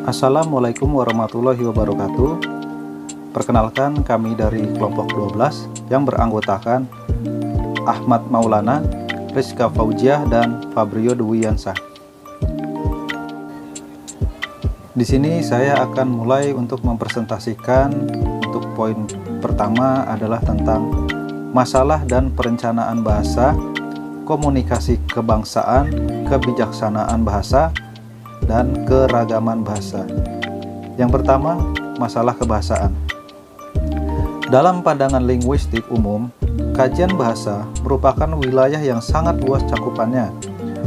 Assalamualaikum warahmatullahi wabarakatuh. Perkenalkan, kami dari kelompok 12 yang beranggotakan Ahmad Maulana, Rizka Fauziah, dan Fabrio Dwiansah. Di sini saya akan mulai untuk mempresentasikan. Untuk poin pertama adalah tentang masalah dan perencanaan bahasa, komunikasi kebangsaan, kebijaksanaan bahasa, dan keragaman bahasa. Yang pertama, masalah kebahasaan. Dalam pandangan linguistik umum, kajian bahasa merupakan wilayah yang sangat luas cakupannya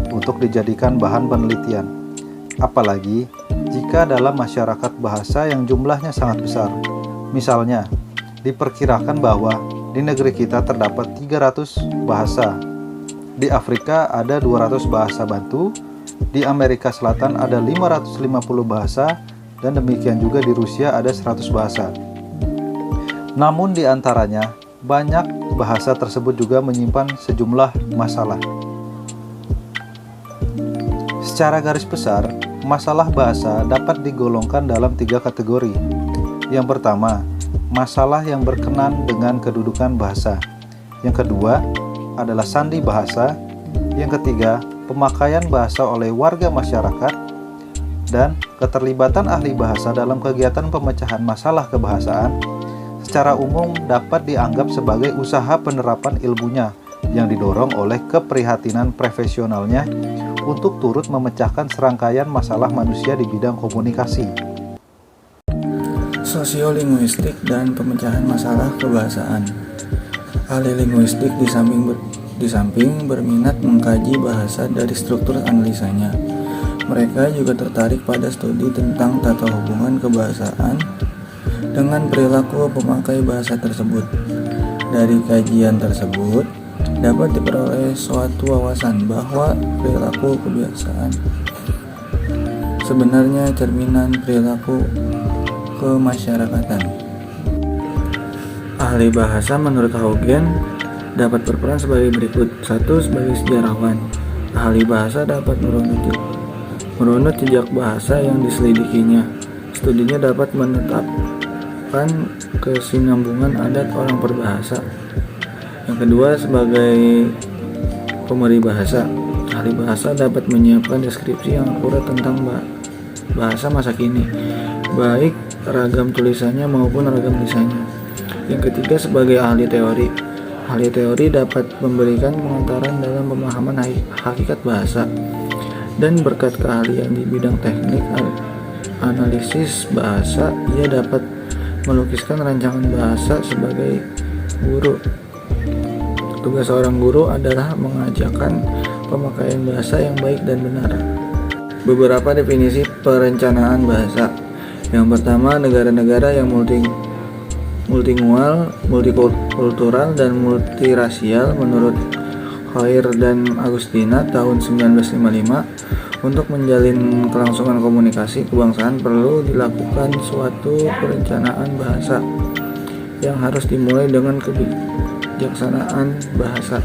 untuk dijadikan bahan penelitian. Apalagi jika dalam masyarakat bahasa yang jumlahnya sangat besar. Misalnya, diperkirakan bahwa di negeri kita terdapat 300 bahasa. Di Afrika ada 200 bahasa Bantu, di Amerika Selatan ada 550 bahasa, dan demikian juga di Rusia ada 100 bahasa. Namun di antaranya, banyak bahasa tersebut juga menyimpan sejumlah masalah. Secara garis besar, masalah bahasa dapat digolongkan dalam 3 kategori. Yang pertama, masalah yang berkenan dengan kedudukan bahasa. Yang kedua adalah sandi bahasa. Yang ketiga, pemakaian bahasa oleh warga masyarakat. Dan keterlibatan ahli bahasa dalam kegiatan pemecahan masalah kebahasaan secara umum dapat dianggap sebagai usaha penerapan ilmunya yang didorong oleh keprihatinan profesionalnya untuk turut memecahkan serangkaian masalah manusia di bidang komunikasi. Sosiolinguistik dan pemecahan masalah kebahasaan. Ahli linguistik di samping berminat mengkaji bahasa dari struktur analisanya, mereka juga tertarik pada studi tentang tata hubungan kebahasaan dengan perilaku pemakai bahasa tersebut. Dari kajian tersebut dapat diperoleh suatu wawasan bahwa perilaku kebiasaan sebenarnya cerminan perilaku kemasyarakatan. Ahli bahasa menurut Haugen dapat berperan sebagai berikut. 1. Sebagai sejarawan, ahli bahasa dapat merunut jejak bahasa yang diselidikinya. Studinya dapat menetapkan kesinambungan adat orang berbahasa. Yang kedua, sebagai pemberi bahasa, ahli bahasa dapat menyiapkan deskripsi yang akurat tentang bahasa masa kini, baik ragam tulisannya maupun ragam lisannya. Yang ketiga, sebagai ahli teori dapat memberikan pengantaran dalam pemahaman hakikat bahasa, dan berkat keahlian di bidang teknik analisis bahasa, ia dapat melukiskan rancangan bahasa sebagai guru. Tugas seorang guru adalah mengajarkan pemakaian bahasa yang baik dan benar. Beberapa definisi perencanaan bahasa. Yang pertama, negara-negara yang multilingual, multikultural, dan multirasial. Menurut Khair dan Agustina tahun 1955, untuk menjalin kelangsungan komunikasi kebangsaan perlu dilakukan suatu perencanaan bahasa yang harus dimulai dengan kebijaksanaan bahasa.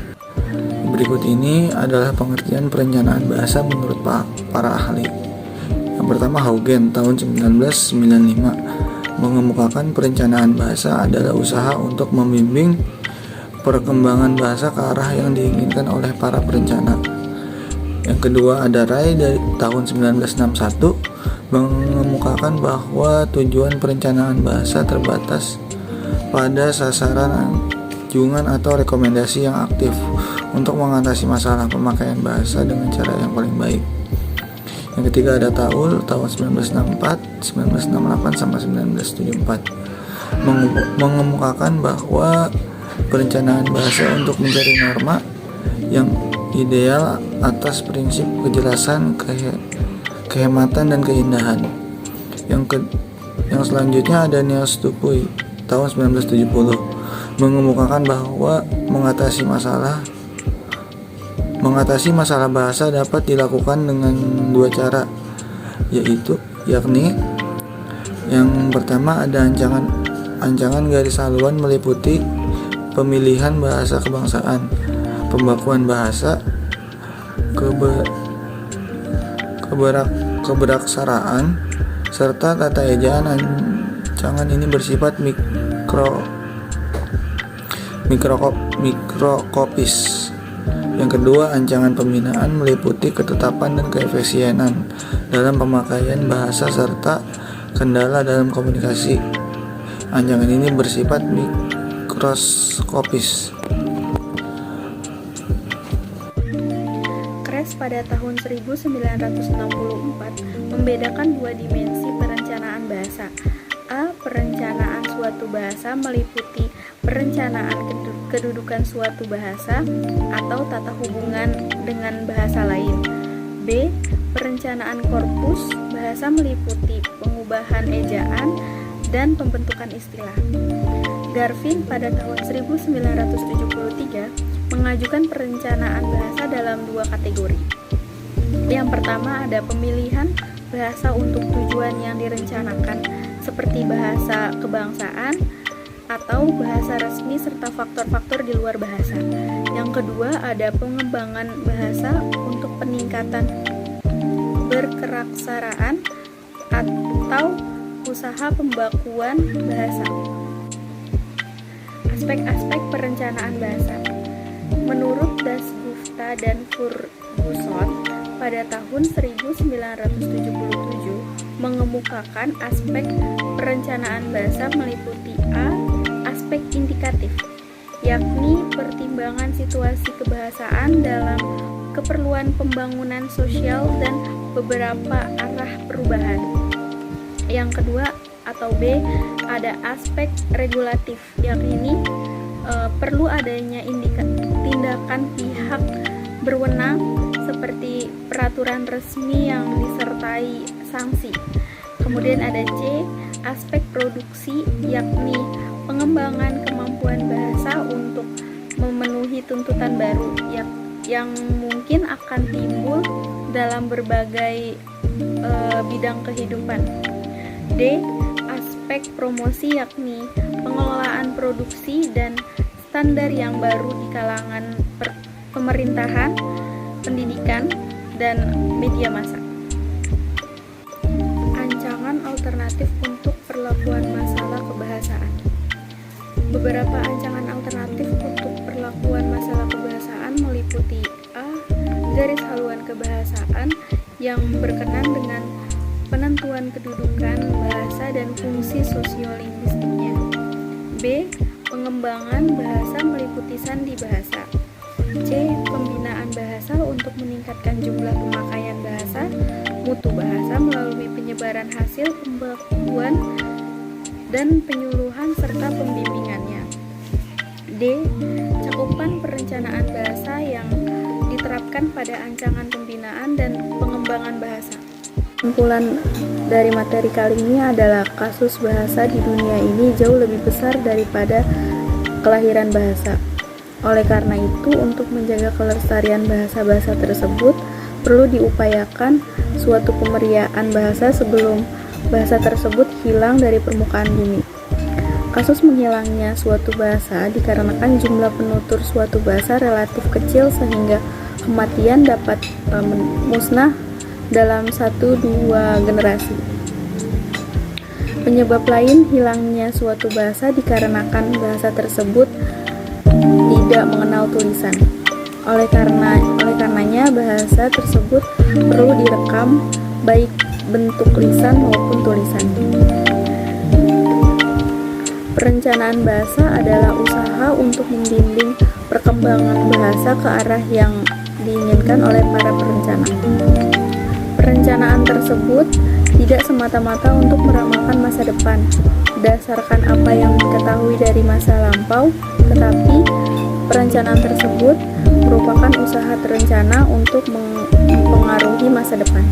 Berikut ini adalah pengertian perencanaan bahasa menurut para ahli. Yang pertama, Haugen tahun 1995 mengemukakan perencanaan bahasa adalah usaha untuk membimbing perkembangan bahasa ke arah yang diinginkan oleh para perencana. Yang kedua, ada Ray dari tahun 1961 mengemukakan bahwa tujuan perencanaan bahasa terbatas pada sasaran anjungan atau rekomendasi yang aktif untuk mengatasi masalah pemakaian bahasa dengan cara yang paling baik. Yang ketiga, ada Taul tahun 1964, 1968 sampai 1974 mengemukakan bahwa perencanaan bahasa untuk mencari norma yang ideal atas prinsip kejelasan, kehematan, dan keindahan. Yang selanjutnya ada Niels Dupuy tahun 1970 mengemukakan bahwa mengatasi masalah bahasa dapat dilakukan dengan 2 cara, yakni yang pertama ada ancangan garis haluan meliputi pemilihan bahasa kebangsaan, pembakuan bahasa, keberaksaraan, serta tata ejaan ancangan ini bersifat mikrokopis. Yang kedua, ancaman pembinaan meliputi ketetapan dan keefisienan dalam pemakaian bahasa serta kendala dalam komunikasi. Ancaman ini bersifat mikroskopis. Kres pada tahun 1964 membedakan dua dimensi perencanaan bahasa. A. Perencanaan suatu bahasa meliputi perencanaan kedudukan suatu bahasa atau tata hubungan dengan bahasa lain. B. Perencanaan korpus bahasa meliputi pengubahan ejaan dan pembentukan istilah. Garvin pada tahun 1973 mengajukan perencanaan bahasa dalam dua kategori. Yang pertama ada pemilihan bahasa untuk tujuan yang direncanakan seperti bahasa kebangsaan atau bahasa resmi serta faktor-faktor di luar bahasa. Yang kedua ada pengembangan bahasa untuk peningkatan berkeraksaraan atau usaha pembakuan bahasa. Aspek-aspek perencanaan bahasa. Menurut Dasgupta dan Ferguson pada tahun 1977 mengemukakan aspek perencanaan bahasa meliputi A. Aspek indikatif, yakni pertimbangan situasi kebahasaan dalam keperluan pembangunan sosial dan beberapa arah perubahan. Yang kedua atau B, ada aspek regulatif, yakni perlu adanya tindakan pihak berwenang seperti peraturan resmi yang disertai sanksi. Kemudian ada C, aspek produksi, yakni pengembangan kemampuan bahasa untuk memenuhi tuntutan baru yang mungkin akan timbul dalam berbagai bidang kehidupan. D. Aspek promosi, yakni pengelolaan produksi dan standar yang baru di kalangan pemerintahan, pendidikan, dan media massa. Ancaman alternatif untuk perlakuan masalah kebahasaan. Beberapa ancaman alternatif untuk perlakuan masalah kebahasaan meliputi A. Garis haluan kebahasaan yang berkenan dengan penentuan kedudukan bahasa dan fungsi sosiolinguistiknya. B. Pengembangan bahasa meliputi sandi bahasa. C. Pembinaan bahasa untuk meningkatkan jumlah pemakaian bahasa, mutu bahasa melalui penyebaran hasil pembakuan dan penyuluhan serta pembimbingannya. D. Cakupan perencanaan bahasa yang diterapkan pada ancaman pembinaan dan pengembangan bahasa. Kesimpulan dari materi kali ini adalah kasus bahasa di dunia ini jauh lebih besar daripada kelahiran bahasa. Oleh karena itu, untuk menjaga kelestarian bahasa-bahasa tersebut, perlu diupayakan suatu pemeriaan bahasa sebelum bahasa tersebut hilang dari permukaan bumi. Kasus menghilangnya suatu bahasa dikarenakan jumlah penutur suatu bahasa relatif kecil sehingga kematian dapat musnah dalam 1-2 generasi. Penyebab lain hilangnya suatu bahasa dikarenakan bahasa tersebut tidak mengenal tulisan. Oleh karenanya bahasa tersebut perlu direkam baik bentuk lisan maupun tulisan. Perencanaan bahasa adalah usaha untuk membimbing perkembangan bahasa ke arah yang diinginkan oleh para perencana. Perencanaan tersebut tidak semata-mata untuk meramalkan masa depan berdasarkan apa yang diketahui dari masa lampau, tetapi perencanaan tersebut merupakan usaha terencana untuk mempengaruhi masa depan.